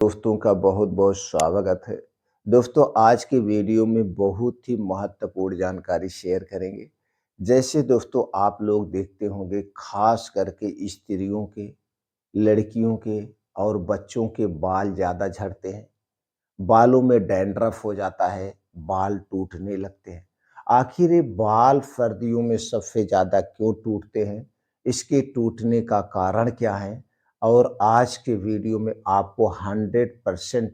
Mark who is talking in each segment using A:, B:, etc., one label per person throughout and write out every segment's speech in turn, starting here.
A: दोस्तों का बहुत बहुत स्वागत है। दोस्तों आज के वीडियो में बहुत ही महत्वपूर्ण जानकारी शेयर करेंगे। जैसे दोस्तों आप लोग देखते होंगे खास करके स्त्रियों के, लड़कियों के और बच्चों के बाल ज़्यादा झड़ते हैं। बालों में डैंड्रफ हो जाता है, बाल टूटने लगते हैं। आखिर ये बाल सर्दियों में सबसे ज़्यादा क्यों टूटते हैं? इसके टूटने का कारण क्या है? और आज के वीडियो में आपको 100%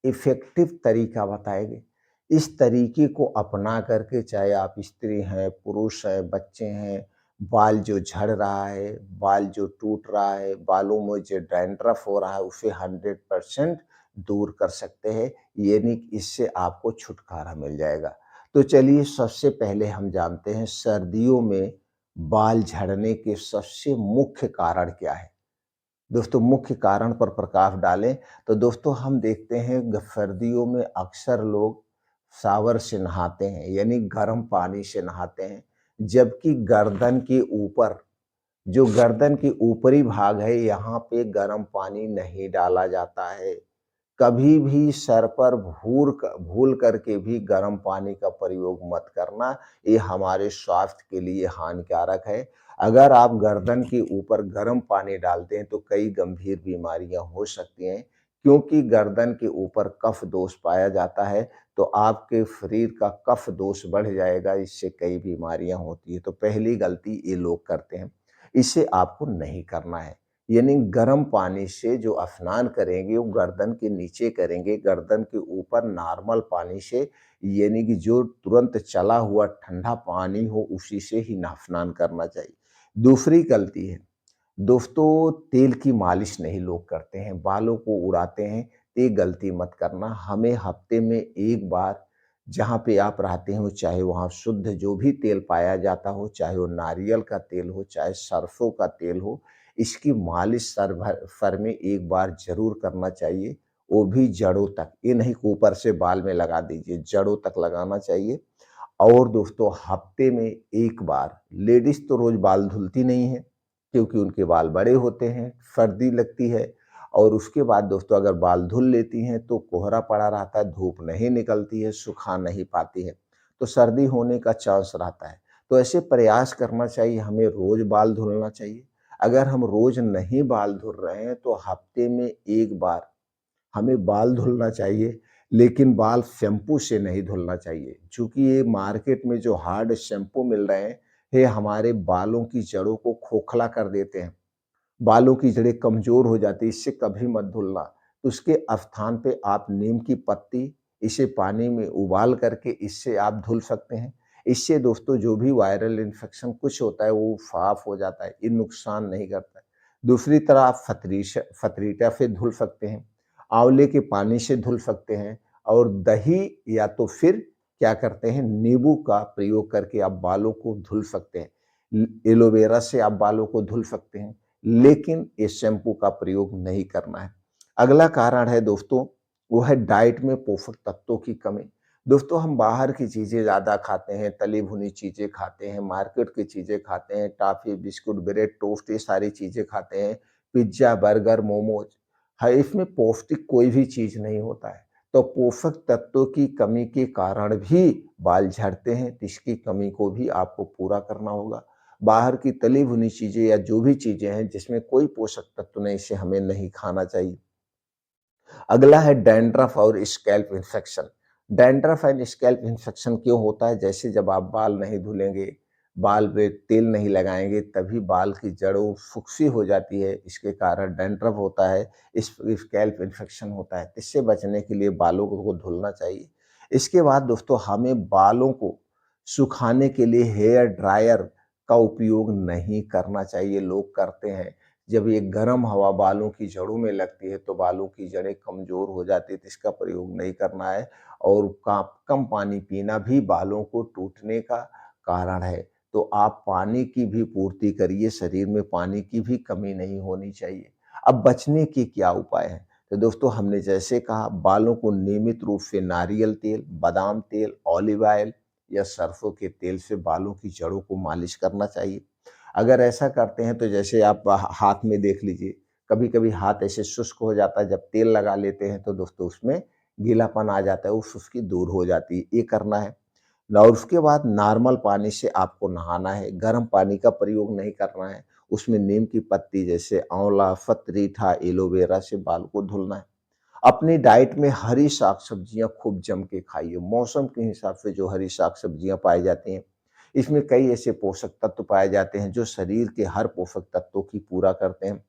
A: इफ़ेक्टिव तरीका बताएँगे। इस तरीके को अपना करके चाहे आप स्त्री हैं, पुरुष हैं, बच्चे हैं, बाल जो झड़ रहा है, बाल जो टूट रहा है, बालों में जो डैंड्रफ हो रहा है, उसे 100% दूर कर सकते हैं, यानी कि इससे आपको छुटकारा मिल जाएगा। तो चलिए सबसे पहले हम जानते हैं सर्दियों में बाल झड़ने के सबसे मुख्य कारण क्या है? दोस्तों मुख्य कारण पर प्रकाश डालें तो दोस्तों हम देखते हैं सर्दियों में अक्सर लोग शावर से नहाते हैं यानी गर्म पानी से नहाते हैं, जबकि गर्दन के ऊपर जो गर्दन के ऊपरी भाग है यहाँ पे गर्म पानी नहीं डाला जाता है। कभी भी सर पर भूल करके भी गर्म पानी का प्रयोग मत करना, ये हमारे स्वास्थ्य के लिए हानिकारक है। अगर आप गर्दन के ऊपर गर्म पानी डालते हैं तो कई गंभीर बीमारियां हो सकती हैं, क्योंकि गर्दन के ऊपर कफ दोष पाया जाता है, तो आपके शरीर का कफ दोष बढ़ जाएगा, इससे कई बीमारियां होती है। तो पहली गलती ये लोग करते हैं, इसे आपको नहीं करना है। यानी गर्म पानी से जो स्नान करेंगे वो गर्दन के नीचे करेंगे, गर्दन के ऊपर नॉर्मल पानी से, यानी कि जो तुरंत चला हुआ ठंडा पानी हो उसी से ही स्नान करना चाहिए। दूसरी गलती है दोस्तों, तेल की मालिश नहीं लोग करते हैं, बालों को उड़ाते हैं, ये गलती मत करना। हमें हफ्ते में एक बार जहाँ पे आप रहते हो चाहे वहाँ शुद्ध जो भी तेल पाया जाता हो, चाहे वो नारियल का तेल हो, चाहे सरसों का तेल हो, इसकी मालिश सर में एक बार ज़रूर करना चाहिए, वो भी जड़ों तक। ये नहीं कि ऊपर से बाल में लगा दीजिए, जड़ों तक लगाना चाहिए। और दोस्तों हफ्ते में एक बार, लेडीज़ तो रोज़ बाल धुलती नहीं है, क्योंकि उनके बाल बड़े होते हैं, सर्दी लगती है, और उसके बाद दोस्तों अगर बाल धुल लेती हैं तो कोहरा पड़ा रहता है, धूप नहीं निकलती है, सुखा नहीं पाती है, तो सर्दी होने का चांस रहता है। तो ऐसे प्रयास करना चाहिए, हमें रोज़ बाल धुलना चाहिए। अगर हम रोज़ नहीं बाल धुल रहे हैं तो हफ्ते में एक बार हमें बाल धुलना चाहिए, लेकिन बाल शैम्पू से नहीं धुलना चाहिए। चूँकि ये मार्केट में जो हार्ड शैम्पू मिल रहे हैं, ये हमारे बालों की जड़ों को खोखला कर देते हैं। बालों की जड़ें कमज़ोर हो जाती हैं, इससे कभी मत धुलना। उसके स्थान पे आप नीम की पत्ती, इसे पानी में उबाल करके इससे आप धुल सकते हैं। इससे दोस्तों जो भी वायरल इन्फेक्शन कुछ होता है वो साफ़ हो जाता है, ये नुकसान नहीं करता है। दूसरी तरह आप फतरीटा से धुल सकते हैं, आंवले के पानी से धुल सकते हैं, और दही या तो फिर क्या करते हैं नींबू का प्रयोग करके आप बालों को धुल सकते हैं। एलोवेरा से आप बालों को धुल सकते हैं, लेकिन इस शैम्पू का प्रयोग नहीं करना है। अगला कारण है दोस्तों, वो है डाइट में पोषक तत्वों की कमी। दोस्तों हम बाहर की चीज़ें ज़्यादा खाते हैं, तली भुनी चीज़ें खाते हैं, मार्केट की चीज़ें खाते हैं, टॉफ़ी, बिस्कुट, ब्रेड, टोस्ट ये सारी चीज़ें खाते हैं, पिज़्ज़ा, बर्गर, मोमोज़। हाँ, इसमें पौष्टिक कोई भी चीज़ नहीं होता है। तो पोषक तत्वों की कमी के कारण भी बाल झड़ते हैं, तो इसकी कमी को भी आपको पूरा करना होगा। बाहर की तली भुनी चीज़ें या जो भी चीज़ें हैं जिसमें कोई पोषक तत्व नहीं, इसे हमें नहीं खाना चाहिए। अगला है डैंड्रफ और scalp infection. Dandruff and scalp infection क्यों होता है? जैसे जब आप बाल नहीं धुलेंगे, बाल पे तेल नहीं लगाएँगे, तभी बाल की जड़ों फुक्सी हो जाती है, इसके कारण डैंड्रफ होता है, इस स्कैल्प इन्फेक्शन होता है। इससे बचने के लिए बालों को धुलना चाहिए। इसके बाद दोस्तों हमें बालों को सुखाने के लिए हेयर ड्रायर का उपयोग नहीं करना चाहिए, लोग करते हैं। जब ये गर्म हवा बालों की जड़ों में लगती है तो बालों की जड़ें कमज़ोर हो जाती है, तो इसका प्रयोग नहीं करना है। और का कम पानी पीना भी बालों को टूटने का कारण है। तो आप पानी की भी पूर्ति करिए, शरीर में पानी की भी कमी नहीं होनी चाहिए। अब बचने के क्या उपाय हैं? तो दोस्तों हमने जैसे कहा बालों को नियमित रूप से नारियल तेल, बादाम तेल, ऑलिव ऑयल या सरसों के तेल से बालों की जड़ों को मालिश करना चाहिए। अगर ऐसा करते हैं तो जैसे आप हाथ में देख लीजिए, कभी-कभी हाथ ऐसे शुष्क हो जाता है, जब तेल लगा लेते हैं तो दोस्तों उसमें गीलापन आ जाता है, वो शुष्की दूर हो जाती है, ये करना है। और उसके बाद नॉर्मल पानी से आपको नहाना है, गर्म पानी का प्रयोग नहीं करना है। उसमें नीम की पत्ती जैसे आंवला, फतरीठा, एलोवेरा से बाल को धुलना है। अपनी डाइट में हरी साग-सब्जियाँ खूब जम के खाइए। मौसम के हिसाब से जो हरी साग-सब्जियाँ पाई जाती हैं, इसमें कई ऐसे पोषक तत्व पाए जाते हैं जो शरीर के हर पोषक तत्वों की पूरा करते हैं।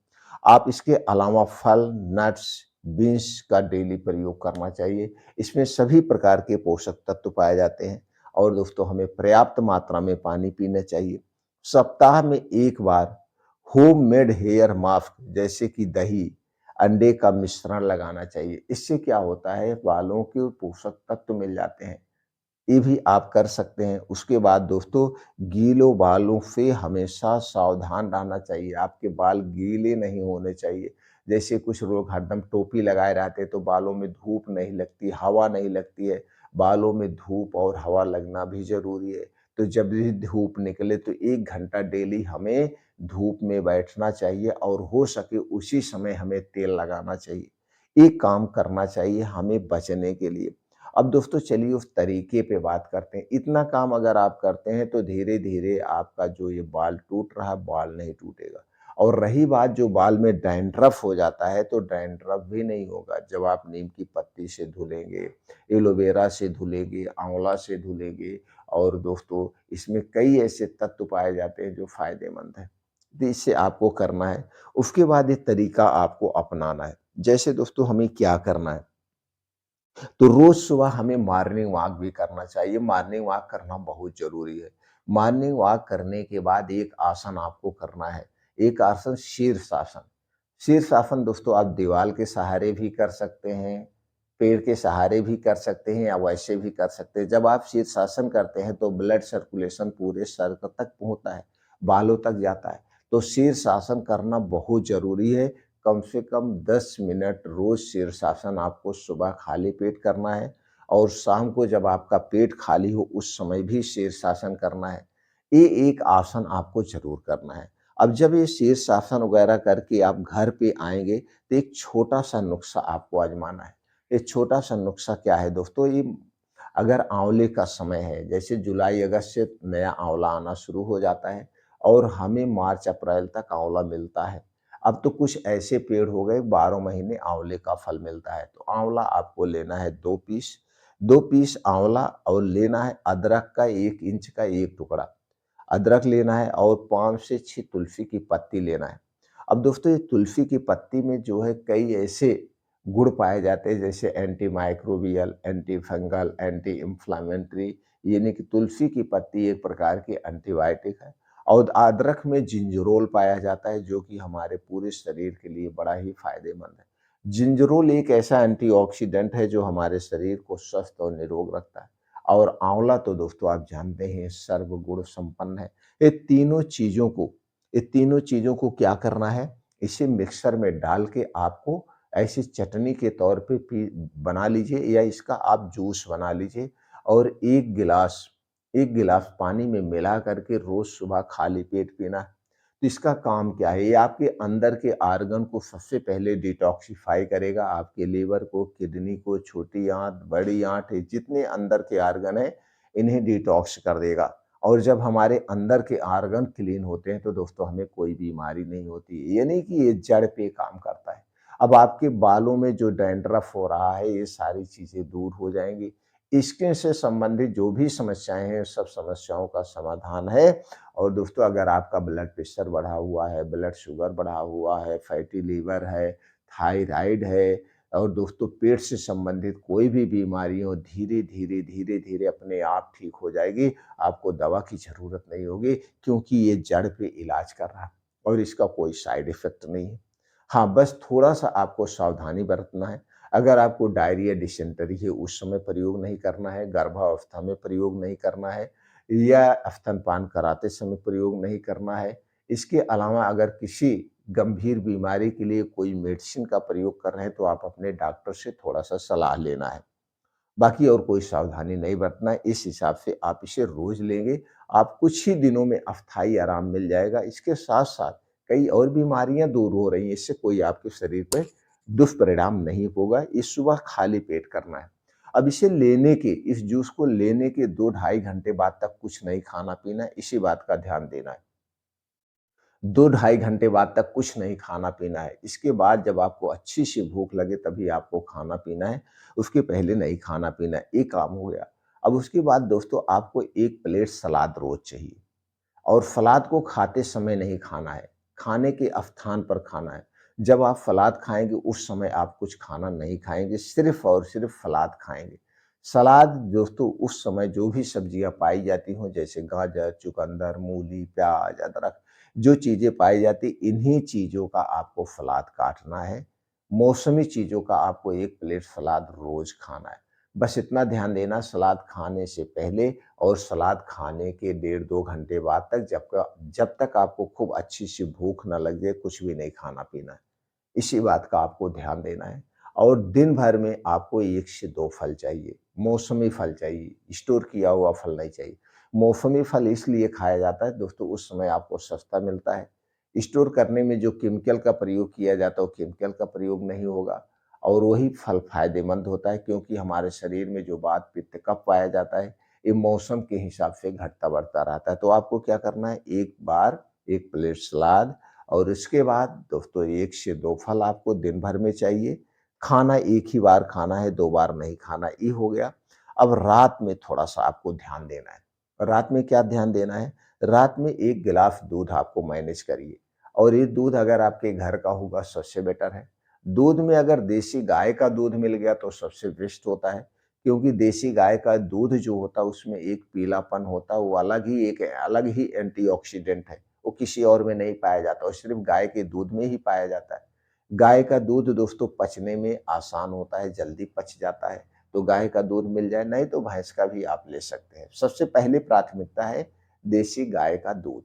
A: आप इसके अलावा फल, नट्स, बीन्स का डेली प्रयोग करना चाहिए। इसमें सभी प्रकार के पोषक तत्व पाए जाते हैं और दोस्तों हमें पर्याप्त मात्रा में पानी पीना चाहिए। सप्ताह में 1 बार होममेड हेयर मास्क जैसे कि दही, अंडे का मिश्रण लगाना चाहिए। इससे क्या होता है बालों के पोषक तत्व मिल जाते हैं। ये भी आप कर सकते हैं। उसके बाद दोस्तों गीले बालों से हमेशा सावधान रहना चाहिए। आपके बाल गीले नहीं होने चाहिए। जैसे कुछ लोग हरदम टोपी लगाए रहते हैं तो बालों में धूप नहीं लगती, हवा नहीं लगती है। बालों में धूप और हवा लगना भी ज़रूरी है। तो जब भी धूप निकले तो 1 घंटा डेली हमें धूप में बैठना चाहिए और हो सके उसी समय हमें तेल लगाना चाहिए। ये काम करना चाहिए हमें बचने के लिए। अब दोस्तों चलिए उस तरीके पे बात करते हैं। इतना काम अगर आप करते हैं तो धीरे-धीरे आपका जो ये बाल टूट रहा है, बाल नहीं टूटेगा। और रही बात जो बाल में डैंड्रफ हो जाता है, तो डैंड्रफ भी नहीं होगा। जब आप नीम की पत्ती से धुलेंगे, एलोवेरा से धुलेंगे, आंवला से धुलेंगे और दोस्तों इसमें कई ऐसे तत्व पाए जाते हैं जो फ़ायदेमंद हैं। तो इससे आपको करना है। उसके बाद ये तरीका आपको अपनाना है। जैसे दोस्तों हमें क्या करना है? तो रोज सुबह हमें मॉर्निंग वॉक भी करना चाहिए। मॉर्निंग वॉक करना बहुत ज़रूरी है। मॉर्निंग वॉक करने के बाद एक आसन आपको करना है। एक आसन शीर्षासन। शीर्षासन दोस्तों आप दीवार के सहारे भी कर सकते हैं, पेड़ के सहारे भी कर सकते हैं या वैसे भी कर सकते हैं। जब आप शीर्षासन करते हैं तो ब्लड सर्कुलेशन पूरे सर तक पहुँचता है, बालों तक जाता है। तो शीर्षासन करना बहुत ज़रूरी है। कम से कम 10 मिनट रोज शीर्षासन आपको सुबह खाली पेट करना है और शाम को जब आपका पेट खाली हो उस समय भी शीर्षासन करना है। ये एक आसन आपको ज़रूर करना है। अब जब ये शीर्षासन वगैरह करके आप घर पे आएँगे तो एक छोटा-सा नुस्खा आपको आज़माना है। ये छोटा-सा नुस्खा क्या है दोस्तों, ये अगर आँवले का समय है, जैसे जुलाई-अगस्त से नया आँवला आना शुरू हो जाता है और हमें मार्च-अप्रैल तक आँवला मिलता है। अब तो कुछ ऐसे पेड़ हो गए 12 महीने आँवले का फल मिलता है। तो आँवला आपको लेना है 2 पीस, 2 पीस आँवला और लेना है अदरक का 1 इंच का 1 टुकड़ा। अदरक लेना है और 5 से 6 तुलसी की पत्ती लेना है। अब दोस्तों ये तुलसी की पत्ती में जो है कई ऐसे गुण पाए जाते हैं जैसे anti microbial, anti fungal, anti inflammatory, यानी कि तुलसी की पत्ती एक प्रकार की एंटीबायोटिक है। और अदरक में जिंजरोल पाया जाता है जो कि हमारे पूरे शरीर के लिए बड़ा ही फायदेमंद है। जिंजरोल एक ऐसा एंटीऑक्सीडेंट है जो हमारे शरीर को स्वस्थ और निरोग रखता है। और आंवला तो दोस्तों आप जानते हैं सर्वगुण संपन्न है। ये तीनों चीजों को ये तीनों चीजों को क्या करना है, इसे मिक्सर में डाल के आपको ऐसी चटनी के तौर पे पी बना लीजिए या इसका आप जूस बना लीजिए और 1 गिलास पानी में मिला करके रोज सुबह खाली पेट पीना है। तो इसका काम क्या है? ये आपके अंदर के आर्गन को सबसे पहले डिटॉक्सिफाई करेगा, आपके लीवर को, किडनी को, छोटी आंत, बड़ी आंत, जितने अंदर के आर्गन हैं, इन्हें डिटॉक्स कर देगा। और जब हमारे अंदर के आर्गन क्लीन होते हैं तो दोस्तों हमें कोई बीमारी नहीं होती। ये नहीं कि ये जड़ पे काम करता है। अब आपके बालों में जो डैंड्रफ हो रहा है, ये सारी चीज़ें दूर हो जाएँगी। स्किन से संबंधित जो भी समस्याएँ हैं, सब समस्याओं का समाधान है। और दोस्तों अगर आपका ब्लड प्रेशर बढ़ा हुआ है, ब्लड शुगर बढ़ा हुआ है, फैटी लीवर है, थायराइड है और दोस्तों पेट से संबंधित कोई भी बीमारी हो, धीरे-धीरे अपने आप ठीक हो जाएगी। आपको दवा की ज़रूरत नहीं होगी क्योंकि ये जड़ पे इलाज कर रहा है और इसका कोई साइड इफ़ेक्ट नहीं है। हाँ, बस थोड़ा-सा आपको सावधानी बरतना है। अगर आपको डायरिया, डिसेंटरी है, उस समय प्रयोग नहीं करना है, गर्भावस्था में प्रयोग नहीं करना है या स्तनपान कराते समय प्रयोग नहीं करना है। इसके अलावा अगर किसी गंभीर बीमारी के लिए कोई मेडिसिन का प्रयोग कर रहे हैं, तो आप अपने डॉक्टर से थोड़ा-सा सलाह लेना है। बाकी और कोई सावधानी नहीं बरतना है। इस हिसाब से आप इसे रोज़ लेंगे, आप कुछ ही दिनों में अस्थायी आराम मिल जाएगा। इसके साथ-साथ कई और बीमारियां दूर हो रही हैं, इससे कोई आपके शरीर पे दुष्परिणाम नहीं होगा। ये सुबह खाली पेट करना है। अब इस जूस को लेने के 2 ढाई घंटे बाद तक कुछ नहीं खाना-पीना है, इसी बात का ध्यान देना है। 2 ढाई घंटे बाद तक कुछ नहीं खाना-पीना है। इसके बाद जब आपको अच्छी-सी भूख लगे तभी आपको खाना-पीना है, उसके पहले नहीं खाना-पीना है, ये काम हो गया। अब उसके बाद दोस्तों आपको 1 प्लेट सलाद रोज़ चाहिए और सलाद को खाते समय नहीं खाना है, खाने के स्थान पर खाना है। जब आप सलाद खाएँगे उस समय आप कुछ खाना नहीं खाएँगे, सिर्फ़ और सिर्फ़ सलाद खाएँगे। सलाद दोस्तों उस समय जो भी सब्जियाँ पाई जाती हों जैसे गाजर, चुकंदर, मूली, प्याज़, अदरक जो चीज़ें पाई जाती इन्हीं चीज़ों का आपको सलाद काटना है। मौसमी चीज़ों का आपको 1 प्लेट सलाद रोज़ खाना है। बस इतना ध्यान देना सलाद खाने से पहले और सलाद खाने के डेढ़ 2 घंटे बाद तक जब तक आपको खूब अच्छी-सी भूख ना लग जाए, कुछ भी नहीं खाना-पीना है। इसी बात का आपको ध्यान देना है और दिन भर में आपको 1 से 2 फल चाहिए, मौसमी फल चाहिए, स्टोर किया हुआ फल नहीं चाहिए। मौसमी फल इसलिए खाया जाता है दोस्तों उस समय आपको सस्ता मिलता है। स्टोर करने में जो केमिकल का प्रयोग किया जाता है, वो केमिकल का प्रयोग नहीं होगा और वही फल फ़ायदेमंद होता है क्योंकि हमारे शरीर में जो वात, पित्त, कफ पाया जाता है, ये मौसम के हिसाब से घटता-बढ़ता रहता है। तो आपको क्या करना है, एक बार 1 प्लेट सलाद और इसके बाद दोस्तों 1 से 2 फल आपको दिन भर में चाहिए। खाना एक ही बार खाना है, 2 बार नहीं खाना, ये हो गया। अब रात में थोड़ा-सा आपको ध्यान देना है। रात में क्या ध्यान देना है? रात में 1 गिलास दूध आपको मैनेज करिए और ये दूध अगर आपके घर का होगा सबसे बेटर है। दूध में अगर देसी गाय का दूध मिल गया तो सबसे बेस्ट होता है, क्योंकि देसी गाय का दूध जो होता है उसमें एक पीलापन होता है, वो अलग ही एंटीऑक्सीडेंट है। वो किसी और में नहीं पाया जाता और सिर्फ़ गाय के दूध में ही पाया जाता है। गाय का दूध दोस्तों पचने में आसान होता है, जल्दी पच जाता है, तो गाय का दूध मिल जाए, नहीं तो भैंस का भी आप ले सकते हैं। सबसे पहली प्राथमिकता है देसी गाय का दूध।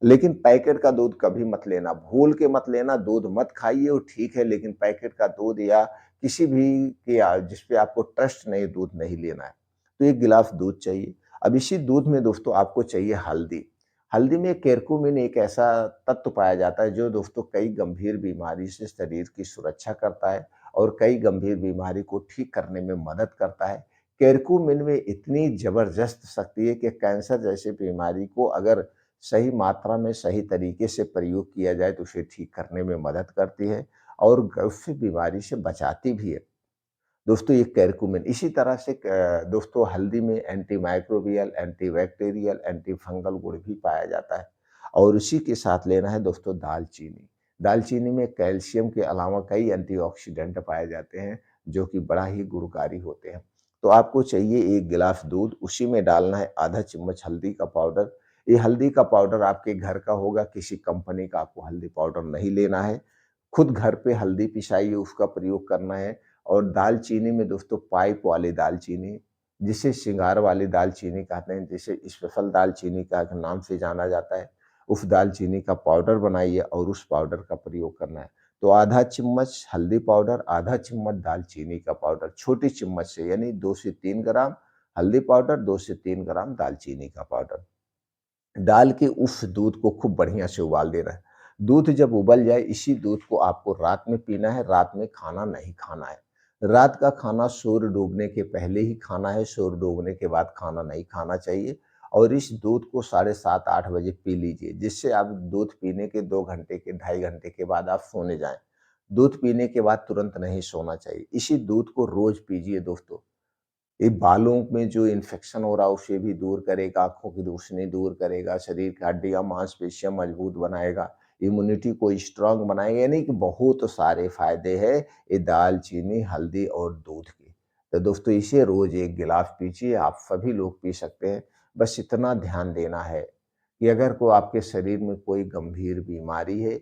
A: लेकिन पैकेट का दूध कभी मत लेना, भूल के मत लेना, दूध मत खाइए वो ठीक है, लेकिन पैकेट का दूध या किसी भी जिस पे आपको ट्रस्ट नहीं दूध नहीं लेना है। तो 1 गिलास दूध चाहिए। अब इसी दूध में दोस्तों आपको चाहिए हल्दी। हल्दी में करक्यूमिन एक ऐसा तत्व पाया जाता है जो दोस्तों कई गंभीर बीमारी से शरीर की सुरक्षा करता है और कई गंभीर बीमारी को ठीक करने में मदद करता है। करक्यूमिन में इतनी ज़बरदस्त शक्ति है कि कैंसर जैसी बीमारी को अगर सही मात्रा में सही तरीके से प्रयोग किया जाए तो उसे ठीक करने में मदद करती है और उससे बीमारी से बचाती भी है। दोस्तों ये करक्यूमिन इसी तरह से दोस्तों हल्दी में एंटीमाइक्रोबियल, एंटीबैक्टीरियल, एंटी फंगल गुण भी पाया जाता है और उसी के साथ लेना है दोस्तों दालचीनी। दालचीनी में कैल्शियम के अलावा कई एंटीऑक्सीडेंट पाए जाते हैं जो कि बड़ा ही गुणकारी होते हैं। तो आपको चाहिए 1 गिलास दूध, उसी में डालना है आधा चम्मच हल्दी का पाउडर। ये हल्दी का पाउडर आपके घर का होगा, किसी कंपनी का आपको हल्दी पाउडर नहीं लेना है। खुद घर पे हल्दी पिसाइए, उसका प्रयोग करना है और दालचीनी में दोस्तों पाइप वाली दालचीनी, जिसे सिंगार वाली दालचीनी कहते हैं, जिसे स्पेशल दालचीनी का नाम से जाना जाता है, उस दालचीनी का पाउडर बनाइए और उस पाउडर का प्रयोग करना है। तो आधा चम्मच हल्दी पाउडर, आधा चम्मच दालचीनी का पाउडर, छोटी चम्मच से यानी 2 से 3 ग्राम हल्दी पाउडर, 2 से 3 ग्राम दालचीनी का पाउडर। डाल के उस दूध को खूब बढ़िया से उबाल देना है। दूध जब उबल जाए इसी दूध को आपको रात में पीना है, रात में खाना नहीं खाना है। रात का खाना सूर्य डूबने के पहले ही खाना है, सूर्य डूबने के बाद खाना नहीं खाना चाहिए और इस दूध को साढ़े 7-8 बजे पी लीजिए, जिससे आप दूध पीने के 2 घंटे के ढाई घंटे के बाद आप सोने जाएँ। दूध पीने के बाद तुरंत नहीं सोना चाहिए। इसी दूध को रोज़ पीजिए दोस्तों। ये बालों में जो इन्फेक्शन हो रहा है उसे भी दूर करेगा, आँखों की रोशनी दूर करेगा, शरीर की हड्डियाँ, मांसपेशियाँ मजबूत बनाएगा, इम्यूनिटी को स्ट्रॉन्ग बनाएगा, यानी कि बहुत सारे फ़ायदे हैं ये दालचीनी, हल्दी और दूध के। तो दोस्तों इसे रोज़ 1 गिलास पीजिए, आप सभी लोग पी सकते हैं। बस इतना ध्यान देना है कि अगर आपके शरीर में कोई गंभीर बीमारी है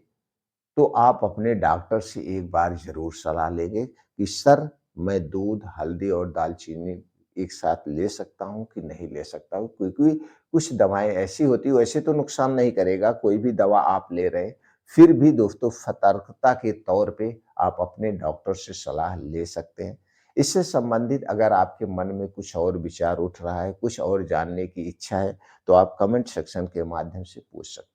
A: तो आप अपने डॉक्टर से एक बार ज़रूर सलाह लेंगे कि सर मैं दूध, हल्दी और दालचीनी एक साथ ले सकता हूँ कि नहीं ले सकता हूँ? क्योंकि कुछ दवाएँ ऐसी होती हैं, वैसे तो नुकसान नहीं करेगा, कोई भी दवा आप ले रहे हैं, फिर भी दोस्तों सतर्कता के तौर पे आप अपने डॉक्टर से सलाह ले सकते हैं। इससे संबंधित अगर आपके मन में कुछ और विचार उठ रहा है, कुछ और जानने की इच्छा है, तो आप कमेंट सेक्शन के माध्यम से पूछ सकते हैं।